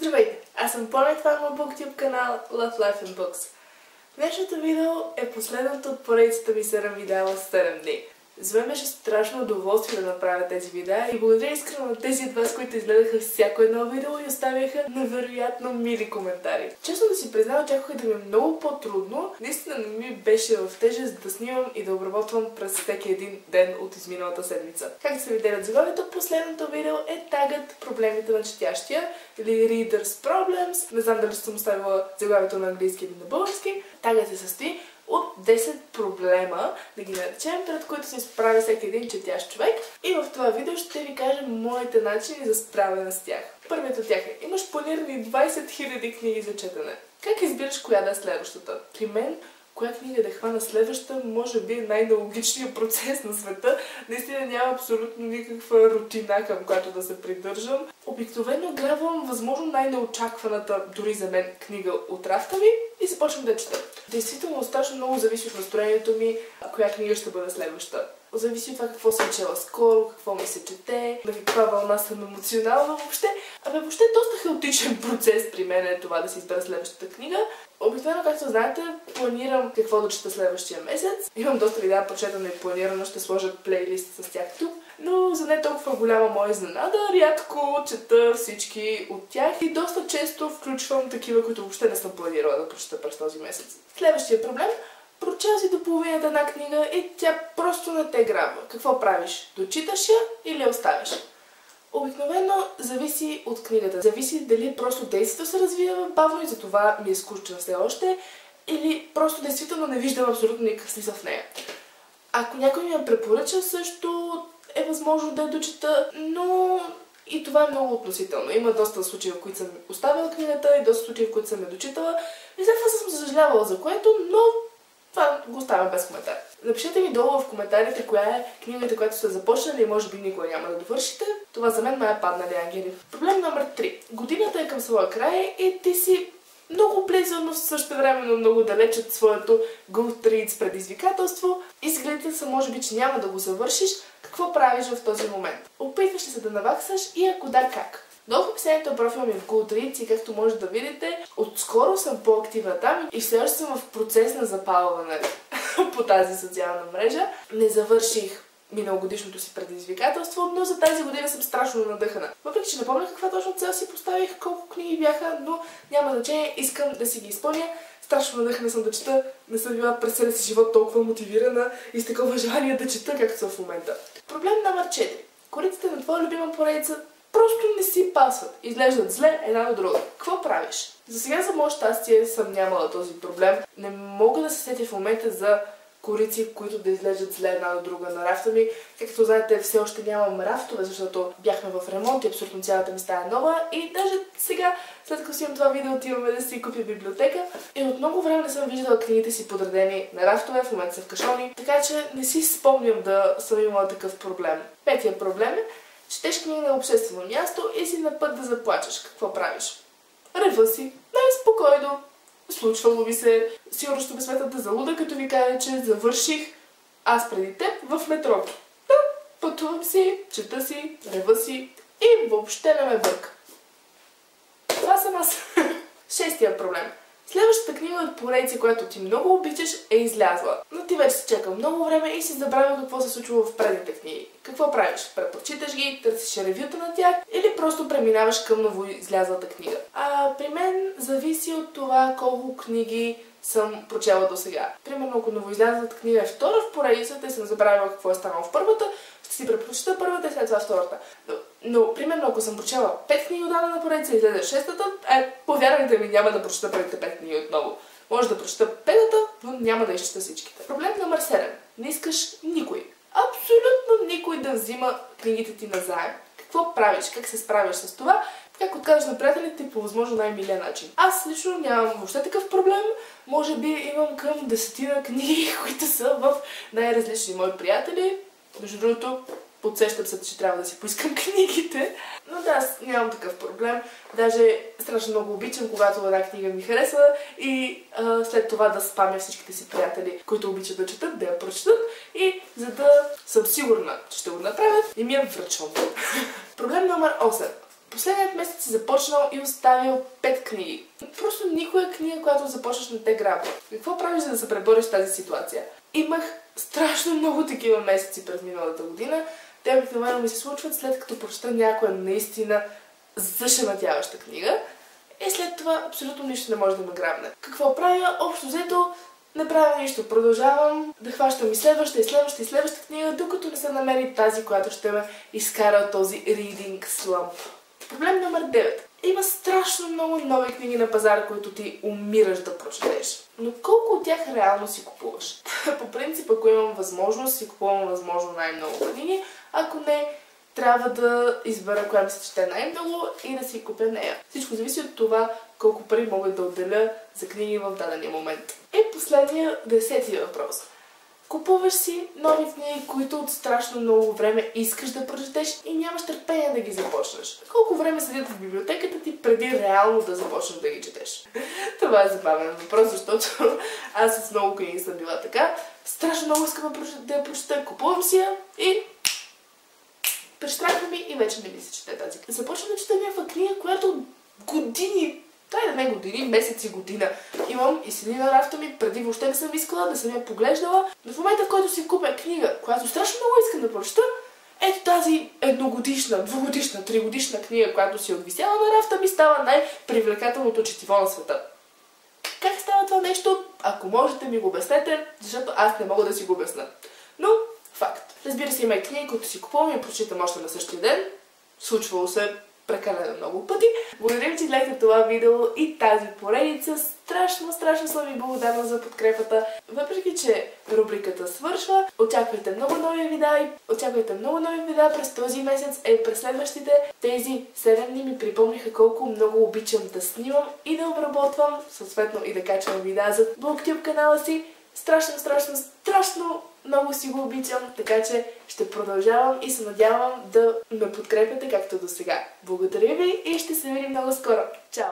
Здравейте! Аз съм Поне, това е моят BookTube канал Love Life and Books. Днешното видео е последното от поредицата ми 7 видеа в 7 дни. За мен беше страшно удоволствие да направя тези видеа и благодаря искрено на тези от вас, които изгледаха всяко едно видео и оставяха невероятно мили коментари. Честно да си признавам, очаквах да ми е много по-трудно. Наистина не ми беше в тежест да снимам и да обработвам през всеки един ден от изминалата седмица. Както се видели от заглавието, последното видео е тагът проблемите на четящия или Reader's Problems. Не знам дали съм оставила заглавието на английски или на български. Тагът се състои от 10 проблема, да ги наречем, пред които се изправя всеки един четящ човек. И в това видео ще ви кажа моите начини за справяне с тях. Първият от тях е: имаш планирани 20 000 книги за четене. Как избираш коя да е следващата? При мен, коя книга да хвана следваща, може би е най-нелогичният процес на света. Наистина няма абсолютно никаква рутина, към която да се придържам. Обикновено грабвам възможно най-неочакваната, дори за мен, книга от рафта ми и започвам да чета. Действително, страшно много зависи от настроението ми, коя книга ще бъде следваща. Зависи от това какво съм чела скоро, какво ми се чете, на каква вълна съм емоционална въобще. Въобще доста хаотичен процес при мен е това да си избера следващата книга. Обикновено, както знаете, планирам какво да чета следващия месец. Имам доста видеа прочетено и планирано, ще сложа плейлист с тях тук. Но за не толкова голяма моя изненада, рядко чета всички от тях и доста често включвам такива, които въобще не съм планирала да прочета през този месец. Следващия проблем: прочел си до половината една книга и тя просто не те грабва. Какво правиш? Дочиташ я или я оставяш? Обикновено зависи от книгата. Зависи дали просто действието се развива бавно и затова ми е скучна все още, или просто действително не виждам абсолютно никакъв смисъл в нея. Ако някой ми я препоръча, също е възможно да я дочита, но и това е много относително. Има доста случаи, в които съм оставила книгата и доста случаи, в които съм я дочитала. И след това съм съжалявала за което, но това го оставям без коментар. Напишете ми долу в коментарите коя е книгата, която сте започнали и може би никога няма да довършите. Това за мен е Паднали ангели. Проблем номер 3. Годината е към своя край и ти си много близо, но същевременно много далеч от своето Goodreads предизвикателство. Изгледите са, може би, че няма да го завършиш. Какво правиш в този момент? Опитваш ли се да наваксаш и ако да, как? Долу в описанието профила ми в Goodreads и както може да видите, отскоро съм по-активна там и все още съм в процес на запалване по тази социална мрежа. Не завърших миналогодишното си предизвикателство, но за тази година съм страшно надъхана. Въпреки че не помня каква точно цел си поставих, колко книги бяха, но няма значение, искам да си ги изпълня. Страшно надъхана съм да чета, не съм била през целия си живот толкова мотивирана и с такова желание да чета, както съм в момента. Проблем номер 4. Кориците на твоя любима поредица просто не си пасват. Изглеждат зле една до друга. Какво правиш? За сега, за мое щастие, съм нямала този проблем. Не мога да се сетя в момента за корици, които да изглеждат зле една до друга на рафта ми. Както знаете, все още нямам рафтове, защото бяхме в ремонт и абсолютно цялата ми стая нова. И даже сега, след като си имам това видео, отиваме да си купя библиотека. И от много време не съм виждала книгите си подредени на рафтове, в момента са в кашони. Така че не си спомням да съм имала такъв проблем. Петия проблем е: четеш книга на обществено място и си на път да заплачеш. Какво правиш? Рева си. Най-спокойно. Случвало ми се. Сигурно ще ме сметат да залуда, като ви кажа, че завърших аз преди теб в метрото. Да, пътувам си, чета си, рева си и въобще не ме бърка. Това съм аз. Шестия проблем. Следващата книга от поредица, която ти много обичаш, е излязла. Но ти вече си чакал много време и си забравил какво се случва в предните книги. Какво правиш? Препрочиташ ги, търсиш ревюта на тях или просто преминаваш към ново излязлата книга? При мен зависи от това колко книги съм прочела до сега. Примерно, ако новоизлязлата книга е втора в поредицата и съм забравила какво е станало в първата, ще си препрочита първата и след това втората. Но, примерно, ако съм прочела 5 книги от дадена поредица и излезе шестата, повярвайте ми, няма да прочита първите 5 книги отново. Може да прочита петата, но няма да изчета всичките. Проблем номер 7. Не искаш никой, абсолютно никой да взима книгите ти назаем. Какво правиш? Как се справяш с това? Как откажеш на приятелите ти по възможно най-милия начин? Аз лично нямам въобще такъв проблем. Може би имам към 10 книги, които са в най-различни мои приятели. Между другото, подсещам се, че трябва да си поискам книгите. Но да, аз нямам такъв проблем. Даже страшно много обичам, когато една книга ми харесва и след това да спамя всичките си приятели, които обичат да четат, да я прочетат и за да съм сигурна, че ще го направят, и ми я връчвам. Проблем номер 8. Последният месец си започнал и оставил 5 книги. Просто никоя книга, която започнеш, не те грабва. Какво правиш, за да се пребориш с тази ситуация? Имах страшно много такива месеци през миналата година. Те обикновено ми се случват след като прочета някоя наистина зашематяваща книга. И след това абсолютно нищо не може да ме грабне. Какво правя? Общо взето не правя нищо. Продължавам да хващам и следваща книга, докато не се намери тази, която ще ме изкара от този reading slump. Проблем номер 9. Има страшно много нови книги на пазара, които ти умираш да прочетеш. Но колко от тях реално си купуваш? По принцип, ако имам възможност, си купувам възможно най-много книги. Ако не, трябва да избера коя ми се чете най-много и да си купя нея. Всичко зависи от това колко пари мога да отделя за книги в дадения момент. И последния, 10-ти въпрос. Купуваш си нови книги, които от страшно много време искаш да прочетеш и нямаш търпение да ги започнеш. Колко време седят в библиотеката ти преди реално да започнеш да ги четеш? Това е забавен въпрос, защото аз с много книги съм била така. Страшно много искам да я прочета, купувам си я и прещраква ми и вече не ми се чете тази книга. Започвам да чета някаква книга, която години, месеци, година имам и седи на рафта ми, преди въобще не съм искала, да съм я поглеждала. Но в момента, в който си купя книга, която страшно много искам да прочета, ето тази едногодишна, двугодишна, тригодишна книга, която си отвисяла на рафта, ми става най-привлекателното четиво на света. Как става това нещо? Ако можете, ми го обяснете, защото аз не мога да си го обясня. Но факт. Разбира се, има и книги, които си купувам и прочитам още на същия ден. Случвало се прекалено много пъти. Благодаря ви, че гледахте това видео и тази поредица. Страшно съм ви благодарна за подкрепата. Въпреки че рубриката свършва, очаквайте много нови видеа през този месец и през следващите. Тези 7 дни ми припомниха колко много обичам да снимам и да обработвам, съответно и да качвам видеа за BookTube канала си. Страшно много си го обичам, така че ще продължавам и се надявам да ме подкрепяте както до сега. Благодаря ви и ще се видим много скоро. Чао!